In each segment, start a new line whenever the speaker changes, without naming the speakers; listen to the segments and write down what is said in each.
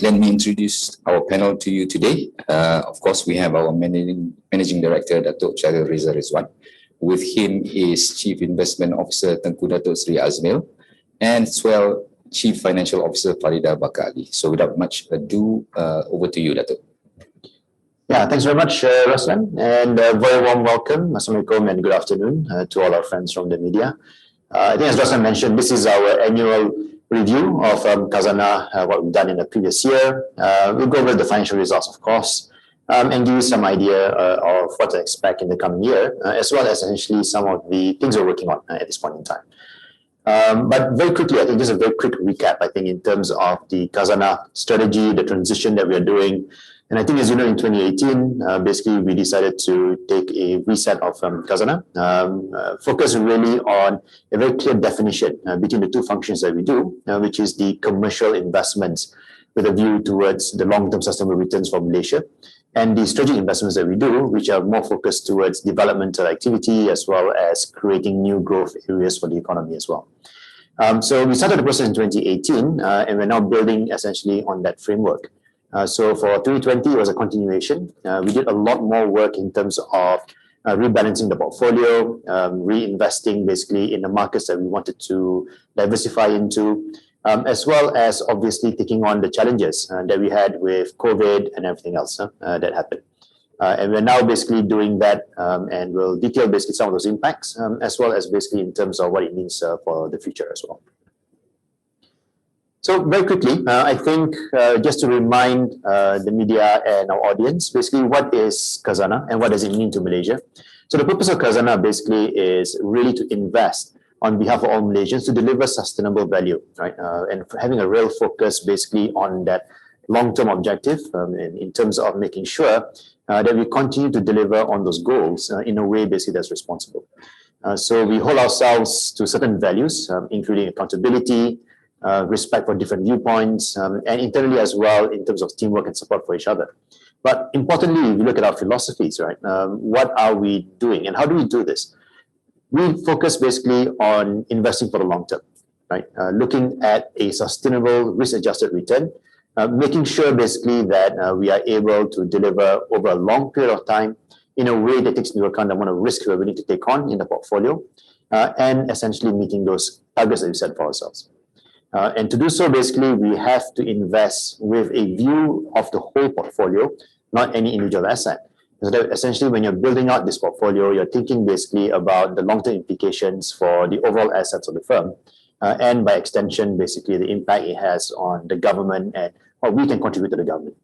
let me introduce our panel to you today. Of course, we have our Managing Director, Datuk Syaril Reza Rizwan. With him is Chief Investment Officer Tengku Datuk Sri Azmil, and as well Chief Financial Officer Farida Bakar Ali. So without much ado, over to you, Datuk.
Yeah, thanks very much, Raslan, and a very warm welcome. Assalamualaikum and good afternoon to all our friends from the media. I think as Raslan mentioned, this is our annual review of Khazanah, what we've done in the previous year. We'll go over the financial results, of course, and give you some idea of what to expect in the coming year, as well as essentially some of the things we're working on at this point in time. But very quickly, I think just a very quick recap, I think, in terms of the Khazanah strategy, the transition that we are doing. And I think, as you know, in 2018, basically, we decided to take a reset of Khazanah, focus really on a very clear definition between the two functions that we do, which is the commercial investments with a view towards the long-term sustainable returns for Malaysia, and the strategic investments that we do, which are more focused towards developmental activity as well as creating new growth areas for the economy as well. So we started the process in 2018, and we're now building essentially on that framework. So for 2020, it was a continuation. We did a lot more work in terms of rebalancing the portfolio, reinvesting basically in the markets that we wanted to diversify into, as well as obviously taking on the challenges that we had with COVID and everything else that happened. And we're now basically doing that, and we'll detail basically some of those impacts, as well as basically in terms of what it means for the future as well. So very quickly, I think just to remind the media and our audience, basically what is Khazanah and what does it mean to Malaysia? So the purpose of Khazanah basically is really to invest on behalf of all Malaysians to deliver sustainable value, right? And having a real focus basically on that long-term objective in terms of making sure that we continue to deliver on those goals in a way basically that's responsible. So we hold ourselves to certain values, including accountability, respect for different viewpoints, and internally as well in terms of teamwork and support for each other. But importantly, if you look at our philosophies, right, what are we doing and how do we do this? We focus basically on investing for the long term, right? Looking at a sustainable risk-adjusted return, making sure basically that we are able to deliver over a long period of time in a way that takes into account the amount of risk we're willing to take on in the portfolio, and essentially meeting those targets that we set for ourselves. And to do so, basically, we have to invest with a view of the whole portfolio, not any individual asset. So that essentially, when you're building out this portfolio, you're thinking basically about the long-term implications for the overall assets of the firm, and by extension, basically, the impact it has on the government and what we can contribute to the government.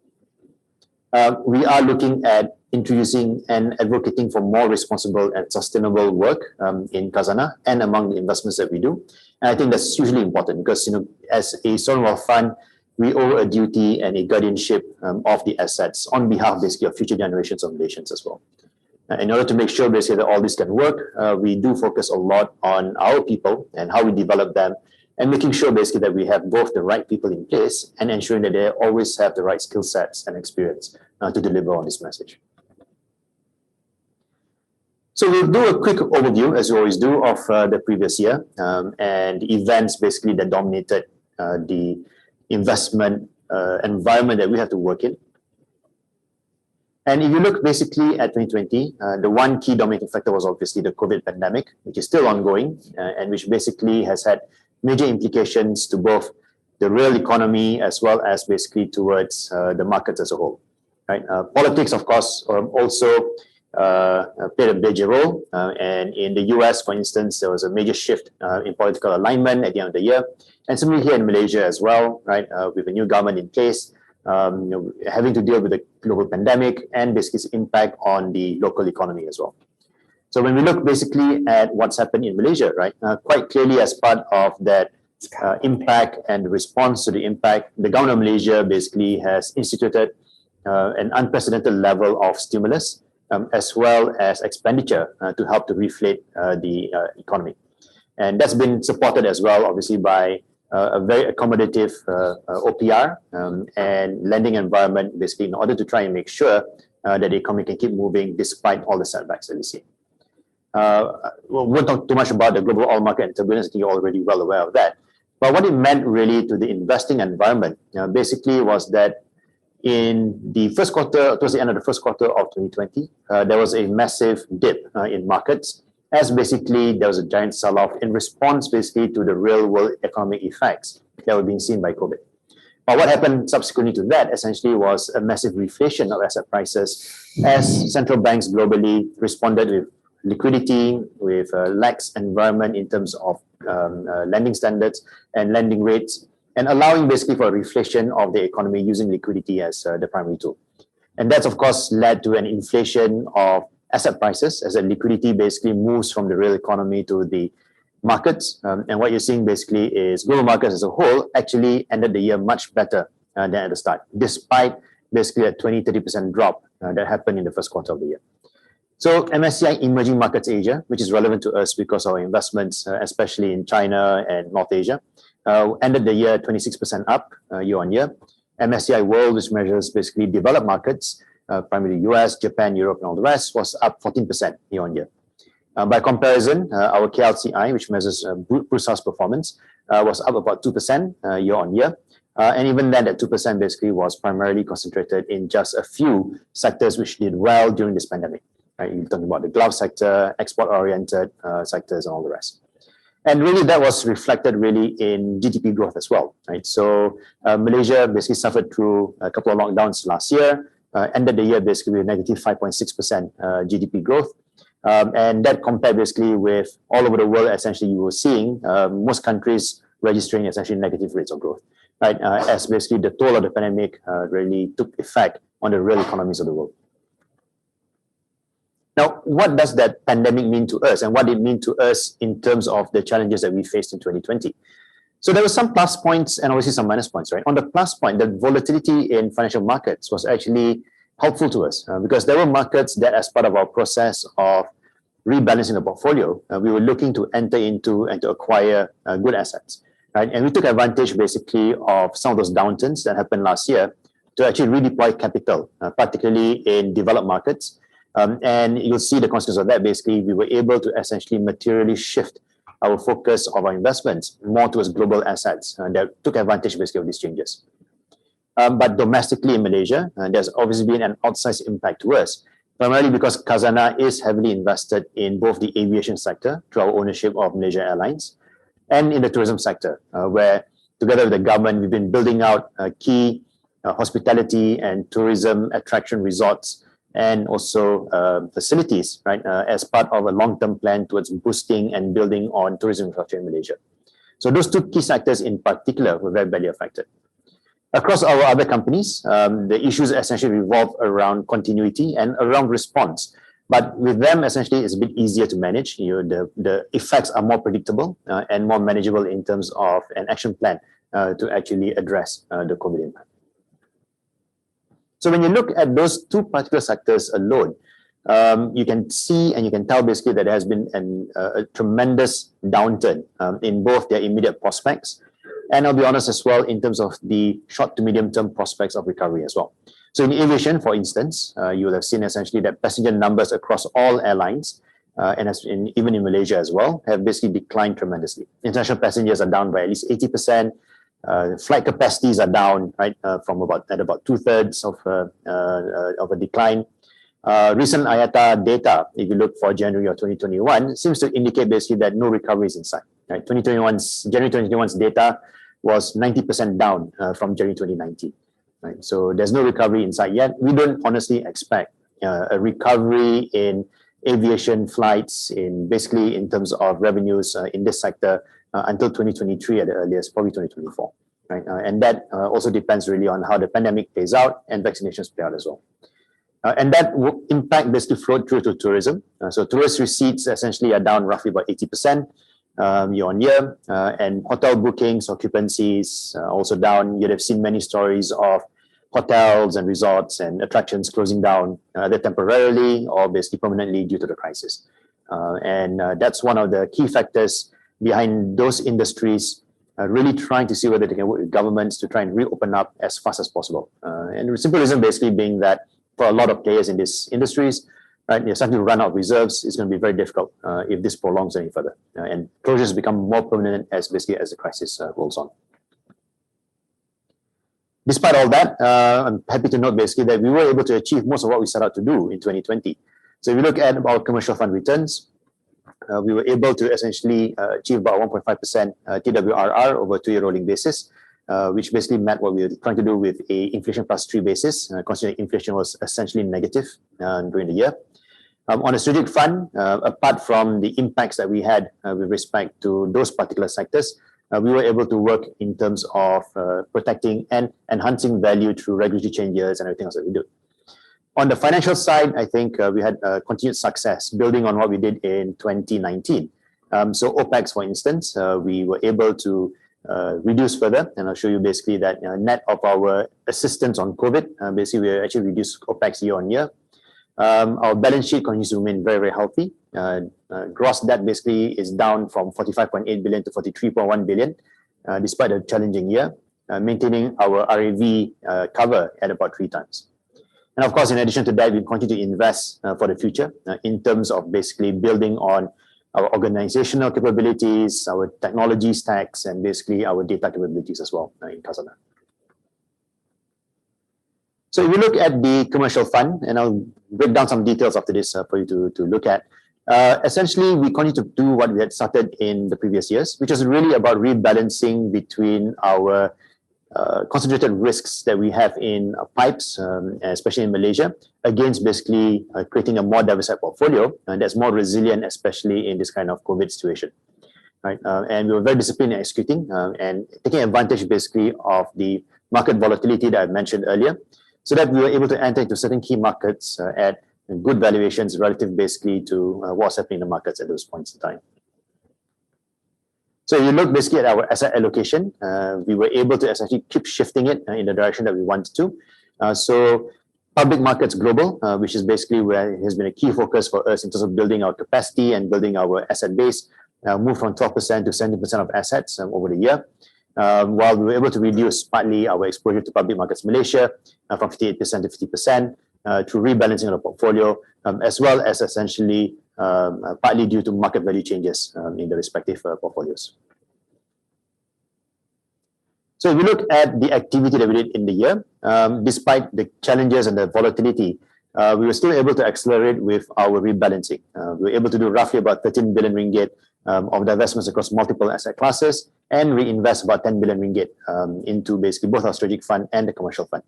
We are looking at introducing and advocating for more responsible and sustainable work in Khazanah and among the investments that we do. And I think that's hugely important because, you know, as a sovereign wealth fund, we owe a duty and a guardianship of the assets on behalf basically of future generations of Malaysians as well. In order to make sure basically that all this can work, we do focus a lot on our people and how we develop them, and making sure basically that we have both the right people in place and ensuring that they always have the right skill sets and experience to deliver on this message. So we'll do a quick overview, as we always do, of the previous year and events basically that dominated the investment environment that we have to work in. And if you look basically at 2020, the one key dominating factor was obviously the COVID pandemic, which is still ongoing and which basically has had major implications to both the real economy as well as basically towards the markets as a whole. Right? Politics, of course, also played a major role. And in the US, for instance, there was a major shift in political alignment at the end of the year. And similarly here in Malaysia as well, right, with a new government in place, having to deal with the global pandemic and basically its impact on the local economy as well. So when we look basically at what's happened in Malaysia, right, quite clearly as part of that impact and response to the impact, the government of Malaysia basically has instituted an unprecedented level of stimulus as well as expenditure to help to reflate the economy. And that's been supported as well, obviously, by a very accommodative OPR and lending environment, basically, in order to try and make sure that the economy can keep moving despite all the setbacks that we see. We won't talk too much about the global oil market and turbulence. I think you're already well aware of that. But what it meant really to the investing environment, basically was that in the first quarter, towards the end of the first quarter of 2020, there was a massive dip in markets, as basically there was a giant sell-off in response basically to the real world economic effects that were being seen by COVID. But what happened subsequently to that essentially was a massive reflation of asset prices as central banks globally responded with liquidity, with a lax environment in terms of lending standards and lending rates, and allowing basically for a reflation of the economy using liquidity as the primary tool. And that's, of course, led to an inflation of asset prices as the liquidity basically moves from the real economy to the markets. And what you're seeing basically is global markets as a whole actually ended the year much better than at the start, despite basically a 20-30% drop that happened in the first quarter of the year. So MSCI Emerging Markets Asia, which is relevant to us because of our investments, especially in China and North Asia, ended the year 26% up year on year. MSCI World, which measures basically developed markets, primarily US, Japan, Europe, and all the rest, was up 14% year on year. By comparison, our KLCI, which measures brute sales performance, was up about 2% year on year. And even then, that 2% basically was primarily concentrated in just a few sectors which did well during this pandemic. Right? You're talking about the glove sector, export-oriented sectors, and all the rest. And really, that was reflected really in GDP growth as well. Right? So Malaysia basically suffered through a couple of lockdowns last year, ended the year basically with negative 5.6% GDP growth. And that compared basically with all over the world, essentially you were seeing most countries registering essentially negative rates of growth, right? As basically the toll of the pandemic really took effect on the real economies of the world. Now, what does that pandemic mean to us, and what did it mean to us in terms of the challenges that we faced in 2020? So there were some plus points and obviously some minus points, right? On the plus point, the volatility in financial markets was actually helpful to us because there were markets that, as part of our process of rebalancing the portfolio, we were looking to enter into and to acquire good assets, right? And we took advantage basically of some of those downturns that happened last year to actually redeploy capital, particularly in developed markets. And you'll see the consequence of that. Basically, we were able to essentially materially shift our focus of our investments more towards global assets that took advantage basically of these changes. But domestically in Malaysia, there's obviously been an outsized impact to us, primarily because Khazanah is heavily invested in both the aviation sector through our ownership of Malaysia Airlines and in the tourism sector, where together with the government, we've been building out key hospitality and tourism attraction resorts and also facilities, right, as part of a long-term plan towards boosting and building on tourism infrastructure in Malaysia. So those two key sectors in particular were very badly affected. Across our other companies, the issues essentially revolve around continuity and around response. But with them, essentially, it's a bit easier to manage. The effects are more predictable and more manageable in terms of an action plan to actually address the COVID impact. So when you look at those two particular sectors alone, you can see and you can tell basically that there has been a tremendous downturn in both their immediate prospects, and I'll be honest as well in terms of the short to medium term prospects of recovery as well. So in aviation, for instance, you will have seen essentially that passenger numbers across all airlines and even in Malaysia as well have basically declined tremendously. International passengers are down by at least 80%. Flight capacities are down, right, from about 2/3 of a decline. Recent IATA data, if you look for January of 2021, seems to indicate basically that no recovery is in sight. Right? January 2021's data was 90% down from January 2019. Right? So there's no recovery in sight yet. We don't honestly expect a recovery in aviation flights in terms of revenues in this sector until 2023 at the earliest, probably 2024. Right? And that also depends really on how the pandemic plays out and vaccinations play out as well. And that will impact basically flowed through to tourism. So tourist receipts essentially are down roughly about 80% year on year. And hotel bookings, occupancies also down. You'd have seen many stories of hotels and resorts and attractions closing down either temporarily or basically permanently due to the crisis. And that's one of the key factors behind those industries really trying to see whether they can work with governments to try and reopen up as fast as possible. And the simple reason basically being that for a lot of players in these industries, right? You're starting to run out of reserves. It's going to be very difficult if this prolongs any further. And closures become more permanent as the crisis rolls on. Despite all that, I'm happy to note basically that we were able to achieve most of what we set out to do in 2020. So if you look at our commercial fund returns, we were able to essentially achieve about 1.5% TWRR over a 2-year rolling basis, which basically met what we were trying to do with a inflation plus 3 basis, considering inflation was essentially negative during the year. On a strategic fund, apart from the impacts that we had with respect to those particular sectors, we were able to work in terms of protecting and enhancing value through regulatory changes and everything else that we do. On the financial side, I think we had continued success building on what we did in 2019. So OPEX, for instance, we were able to reduce further, and I'll show you basically that net of our assistance on COVID, basically we actually reduced OPEX year on year. Our balance sheet continues to remain very, very healthy. Gross debt basically is down from 45.8 billion to 43.1 billion, despite a challenging year, maintaining our RAV cover at about 3 times. And of course, in addition to that, we continue to invest for the future in terms of basically building on our organizational capabilities, our technology stacks, and basically our data capabilities as well in Khazanah. So if you look at the commercial fund, and I'll break down some details after this for you to look at, essentially we continue to do what we had started in the previous years, which is really about rebalancing between our concentrated risks that we have in pipes, especially in Malaysia, against basically creating a more diversified portfolio that's more resilient, especially in this kind of COVID situation. Right? And we were very disciplined in executing and taking advantage basically of the market volatility that I mentioned earlier, so that we were able to enter into certain key markets at good valuations relative basically to what's happening in the markets at those points in time. So you look basically at our asset allocation, we were able to essentially keep shifting it in the direction that we wanted to. So public markets global, which is basically where it has been a key focus for us in terms of building our capacity and building our asset base, moved from 12% to 70% of assets over the year. While we were able to reduce partly our exposure to public markets Malaysia from 58% to 50% through rebalancing of the portfolio, as well as essentially partly due to market value changes in the respective portfolios. So if we look at the activity that we did in the year, despite the challenges and the volatility, we were still able to accelerate with our rebalancing. We were able to do roughly about 13 billion ringgit of divestments across multiple asset classes and reinvest about 10 billion ringgit into basically both our strategic fund and the commercial fund.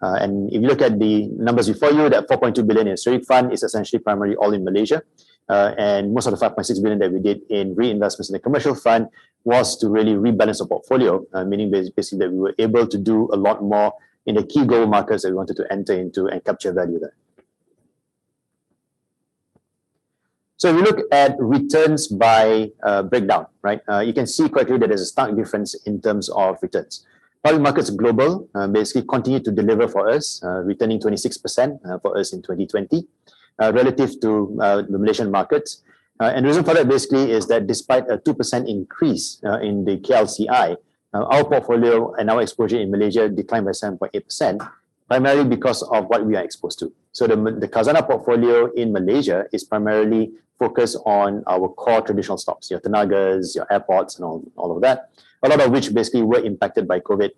And if you look at the numbers before you, that 4.2 billion in strategic fund is essentially primarily all in Malaysia. And most of the 5.6 billion that we did in reinvestments in the commercial fund was to really rebalance the portfolio, meaning basically that we were able to do a lot more in the key global markets that we wanted to enter into and capture value there. So if you look at returns by breakdown, right, you can see quite clearly that there's a stark difference in terms of returns. Public markets global basically continue to deliver for us, returning 26% for us in 2020 relative to the Malaysian markets. And the reason for that basically is that despite a 2% increase in the KLCI, our portfolio and our exposure in Malaysia declined by 7.8%, primarily because of what we are exposed to. So the Khazanah portfolio in Malaysia is primarily focused on our core traditional stocks, your tenagas, your airports, and all of that, a lot of which basically were impacted by COVID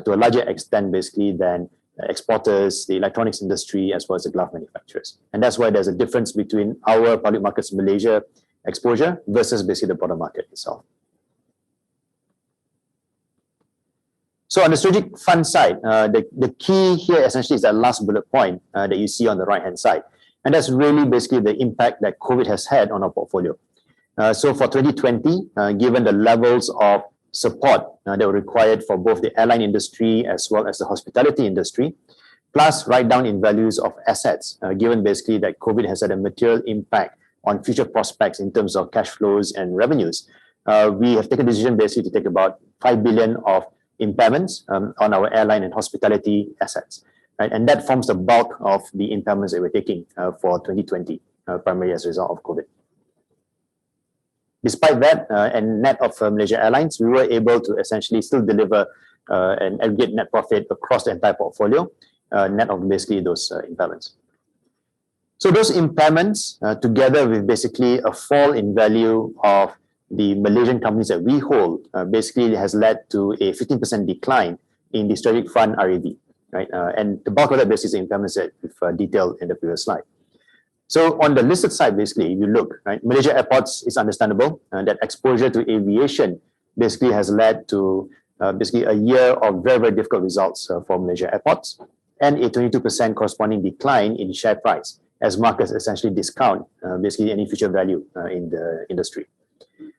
to a larger extent basically than exporters, the electronics industry, as well as the glove manufacturers. And that's why there's a difference between our public markets Malaysia exposure versus basically the broader market itself. So on the strategic fund side, the key here essentially is that last bullet point that you see on the right-hand side. And that's really basically the impact that COVID has had on our portfolio. So for 2020, given the levels of support that were required for both the airline industry as well as the hospitality industry, plus write down in values of assets, given basically that COVID has had a material impact on future prospects in terms of cash flows and revenues, we have taken a decision basically to take about 5 billion of impairments on our airline and hospitality assets. Right? And that forms the bulk of the impairments that we're taking for 2020, primarily as a result of COVID. Despite that, and net of Malaysia Airlines, we were able to essentially still deliver an aggregate net profit across the entire portfolio, net of basically those impairments. So those impairments, together with basically a fall in value of the Malaysian companies that we hold, basically has led to a 15% decline in the strategic fund RAV, right? And the bulk of that basically is impairments that we've detailed in the previous slide. So on the listed side, basically, if you look, right, Malaysia Airports is understandable, that exposure to aviation basically has led to basically a year of very, very difficult results for Malaysia Airports, and a 22% corresponding decline in share price as markets essentially discount basically any future value in the industry.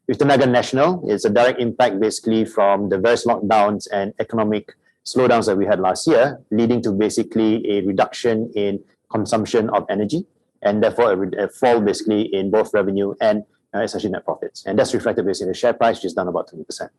With Tenaga Nasional, it's a direct impact basically from the various lockdowns and economic slowdowns that we had last year, leading to basically a reduction in consumption of energy, and therefore a fall basically in both revenue and essentially net profits. And that's reflected basically in the share price, which is down about 20%.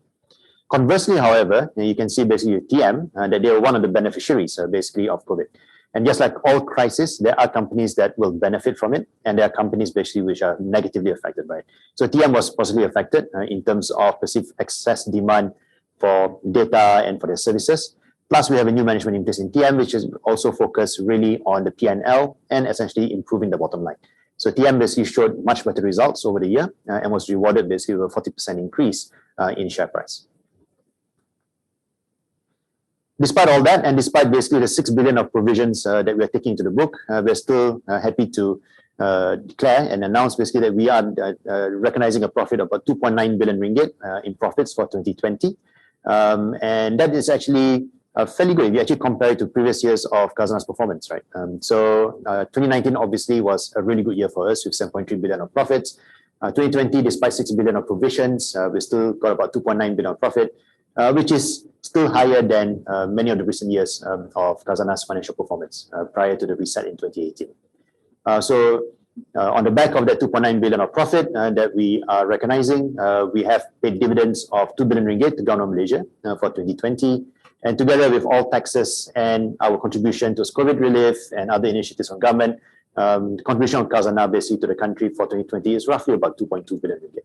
Conversely, however, you can see basically with TM that they were one of the beneficiaries basically of COVID. And just like all crises, there are companies that will benefit from it, and there are companies basically which are negatively affected by it. So TM was positively affected in terms of perceived excess demand for data and for their services. Plus, we have a new management in place in TM, which is also focused really on the P&L and essentially improving the bottom line. So TM basically showed much better results over the year and was rewarded basically with a 40% increase in share price. Despite all that, and despite basically the 6 billion of provisions that we're taking to the book, we're still happy to declare and announce basically that we are recognizing a profit of about 2.9 billion ringgit in profits for 2020. And that is actually fairly good if you actually compare it to previous years of Khazanah's performance, right? So 2019 obviously was a really good year for us with 7.3 billion of profits. 2020, despite 6 billion of provisions, we still got about 2.9 billion of profit, which is still higher than many of the recent years of Khazanah's financial performance prior to the reset in 2018. So on the back of that 2.9 billion of profit that we are recognizing, we have paid dividends of 2 billion ringgit to Government of Malaysia for 2020. And together with all taxes and our contribution to COVID relief and other initiatives from government, the contribution of Khazanah basically to the country for 2020 is roughly about 2.2 billion ringgit.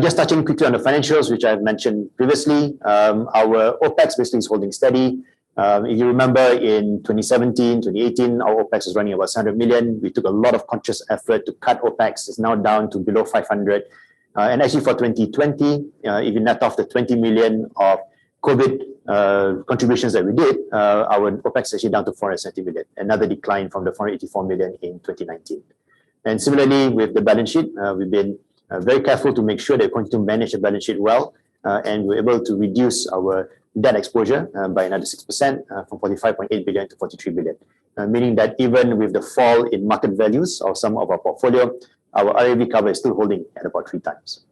Just touching quickly on the financials, which I've mentioned previously, our OPEX basically is holding steady. If you remember in 2017, 2018, our OPEX was running about 100 million. We took a lot of conscious effort to cut OPEX. It's now down to below 500. And actually for 2020, if you net off the 20 million of COVID contributions that we did, our OPEX is actually down to 470 million, another decline from the 484 million in 2019. And similarly, with the balance sheet, we've been very careful to make sure that we continue to manage the balance sheet well, and we're able to reduce our debt exposure by another 6% from 45.8 billion to 43 billion, meaning that even with the fall in market values of some of our portfolio, our RAV cover is still holding at about 3 times.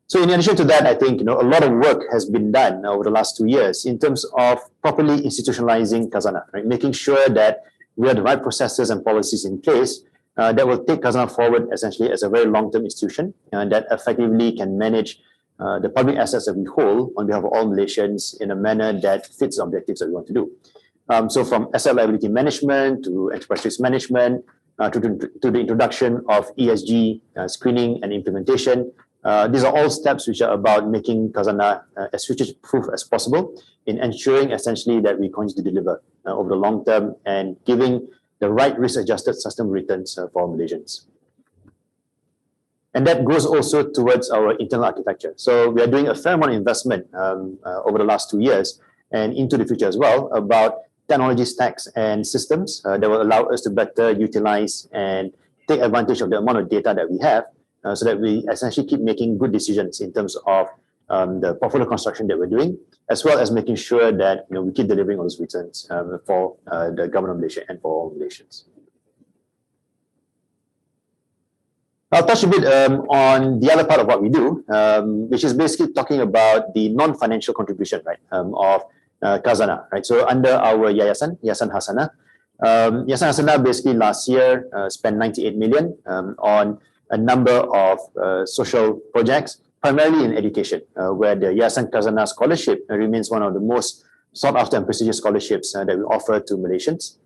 So in addition to that, I think a lot of work has been done over the last 2 years in terms of properly institutionalizing Khazanah, right? Making sure that we have the right processes and policies in place that will take Khazanah forward essentially as a very long-term institution that effectively can manage the public assets that we hold on behalf of all Malaysians in a manner that fits the objectives that we want to do. So from asset liability management to enterprise risk management to the introduction of ESG screening and implementation, these are all steps which are about making Khazanah as future-proof as possible in ensuring essentially that we continue to deliver over the long term and giving the right risk-adjusted sustainable returns for Malaysians. And that goes also towards our internal architecture. So we are doing a fair amount of investment over the last 2 years and into the future as well about technology stacks and systems that will allow us to better utilize and take advantage of the amount of data that we have so that we essentially keep making good decisions in terms of the portfolio construction that we're doing, as well as making sure that we keep delivering on those returns for the Government of Malaysia and for all Malaysians. I'll touch a bit on the other part of what we do, which is basically talking about the non-financial contribution, right, of Khazanah, right? So under our Yayasan Hasanah, Yayasan Hasanah basically last year spent 98 million on a number of social projects, primarily in education, where the Yayasan Khazanah Scholarship remains one of the most sought after and prestigious scholarships that we offer to Malaysians.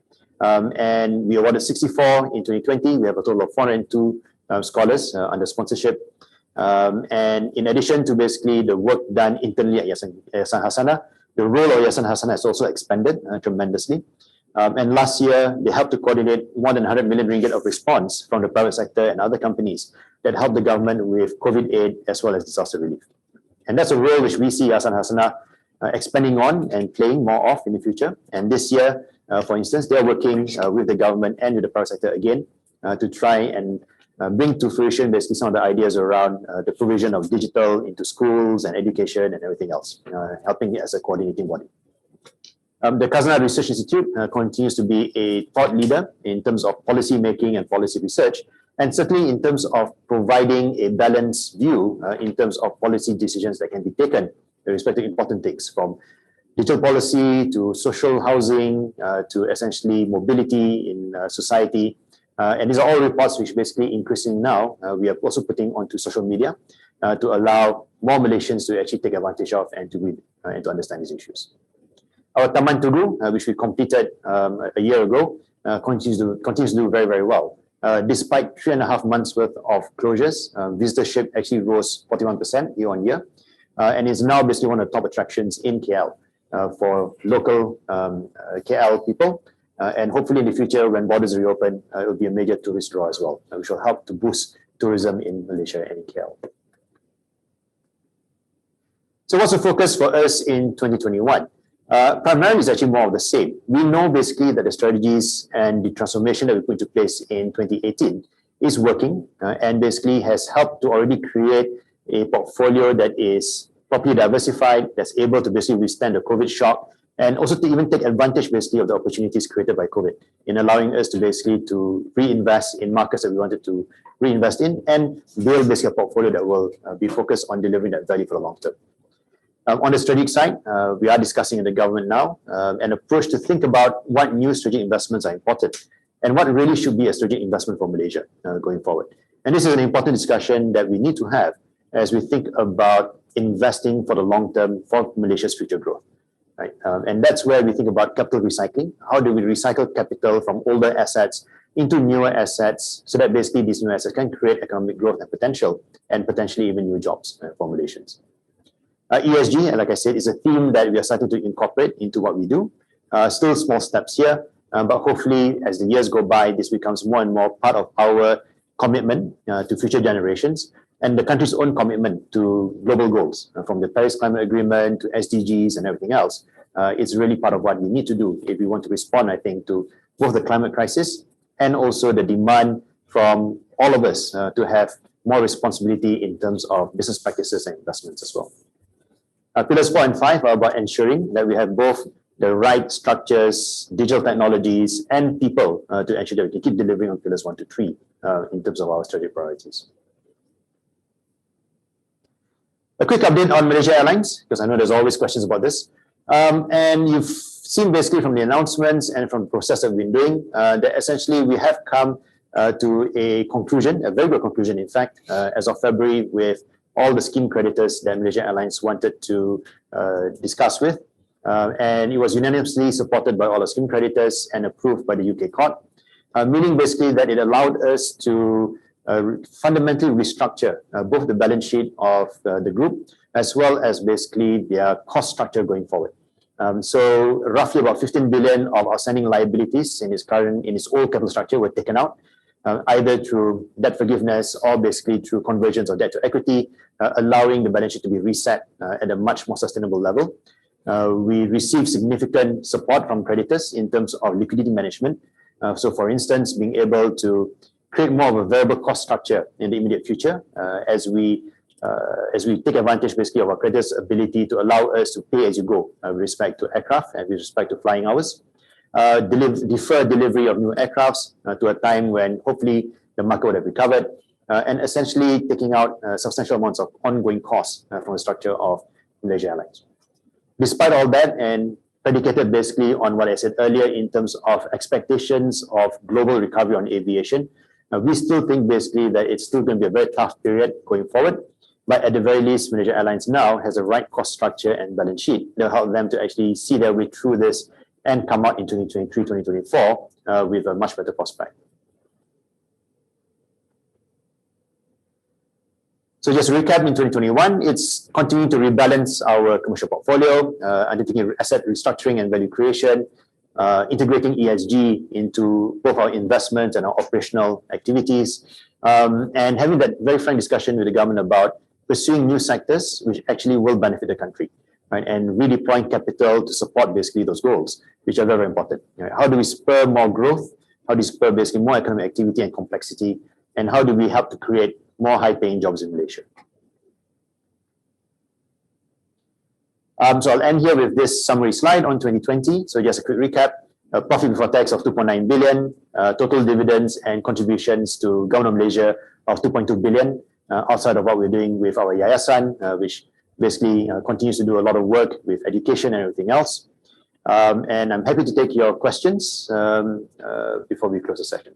And we awarded 64 in 2020. We have a total of 402 scholars under sponsorship. And in addition to basically the work done internally at Yayasan Hasanah, The role of Yayasan Khazanah has also expanded tremendously. And last year, they helped to coordinate more than 100 million ringgit of response from the private sector and other companies that helped the government with COVID aid as well as disaster relief. And that's a role which we see Yayasan Khazanah expanding on and playing more of in the future. And this year, for instance, they're working with the government and with the private sector again to try and bring to fruition basically some of the ideas around the provision of digital into schools and education and everything else, helping as a coordinating body. The Khazanah Research Institute continues to be a thought leader in terms of policy making and policy research, and certainly in terms of providing a balanced view in terms of policy decisions that can be taken with respect to important things, from digital policy to social housing to essentially mobility in society. And these are all reports which basically increasing now. We are also putting onto social media to allow more Malaysians to actually take advantage of and to read and to understand these issues. Our Taman Tugu, which we completed a year ago, continues to do very, very well. Despite 3.5 months worth of closures, visitorship actually rose 41% year on year, and is now basically one of the top attractions in KL for local KL people. And hopefully in the future, when borders reopen, it will be a major tourist draw as well, which will help to boost tourism in Malaysia and in KL. So what's the focus for us in 2021? Primarily, it's actually more of the same. We know basically that the strategies and the transformation that we put into place in 2018 is working and basically has helped to already create a portfolio that is properly diversified, that's able to basically withstand the COVID shock, and also to even take advantage basically of the opportunities created by COVID in allowing us to basically to reinvest in markets that we wanted to reinvest in and build basically a portfolio that will be focused on delivering that value for the long term. On the strategic side, we are discussing in the government now an approach to think about what new strategic investments are important and what really should be a strategic investment for Malaysia going forward. And this is an important discussion that we need to have as we think about investing for the long term for Malaysia's future growth. Right? And that's where we think about capital recycling. How do we recycle capital from older assets into newer assets so that basically these new assets can create economic growth and potentially even new jobs for Malaysians. ESG, like I said, is a theme that we are starting to incorporate into what we do. Still small steps here, but hopefully as the years go by, this becomes more and more part of our commitment to future generations and the country's own commitment to global goals, from the Paris Climate Agreement to SDGs and everything else. It's really part of what we need to do if we want to respond, I think, to both the climate crisis and also the demand from all of us to have more responsibility in terms of business practices and investments as well. Pillars 4 and 5 are about ensuring that we have both the right structures, digital technologies, and people to ensure that we can keep delivering on pillars 1 to 3 in terms of our strategic priorities. A quick update on Malaysia Airlines, because I know there's always questions about this. And you've seen basically from the announcements and from the process that we've been doing that essentially we have come to a conclusion, a very good conclusion, in fact, as of February, with all the scheme creditors that Malaysia Airlines wanted to discuss with. And it was unanimously supported by all the scheme creditors and approved by the UK court, meaning basically that it allowed us to fundamentally restructure both the balance sheet of the group as well as basically their cost structure going forward. So roughly about 15 billion of outstanding liabilities in its old capital structure were taken out, either through debt forgiveness or basically through conversions of debt to equity, allowing the balance sheet to be reset at a much more sustainable level. We received significant support from creditors in terms of liquidity management. So for instance, being able to create more of a variable cost structure in the immediate future as we take advantage basically of our creditors' ability to allow us to pay as you go with respect to aircraft and with respect to flying hours. Defer delivery of new aircrafts to a time when hopefully the market would have recovered, and essentially taking out substantial amounts of ongoing costs from the structure of Malaysia Airlines. Despite all that, and predicated basically on what I said earlier in terms of expectations of global recovery on aviation, we still think basically that it's still going to be a very tough period going forward. But at the very least, Malaysia Airlines now has a right cost structure and balance sheet that will help them to actually see their way through this and come out in 2023, 2024 with a much better prospect. So just to recap, in 2021, it's continuing to rebalance our commercial portfolio, undertaking asset restructuring and value creation, integrating ESG into both our investments and our operational activities, and having that very frank discussion with the government about pursuing new sectors which actually will benefit the country, right? And redeploying capital to support basically those goals, which are very, very important. Right? How do we spur more growth? How do we spur basically more economic activity and complexity? And how do we help to create more high-paying jobs in Malaysia? So I'll end here with this summary slide on 2020. So just a quick recap. Profit before tax of 2.9 billion, total dividends and contributions to Government of Malaysia of 2.2 billion, outside of what we're doing with our yayasan, which basically continues to do a lot of work with education and everything else. And I'm happy to take your questions before we close the session.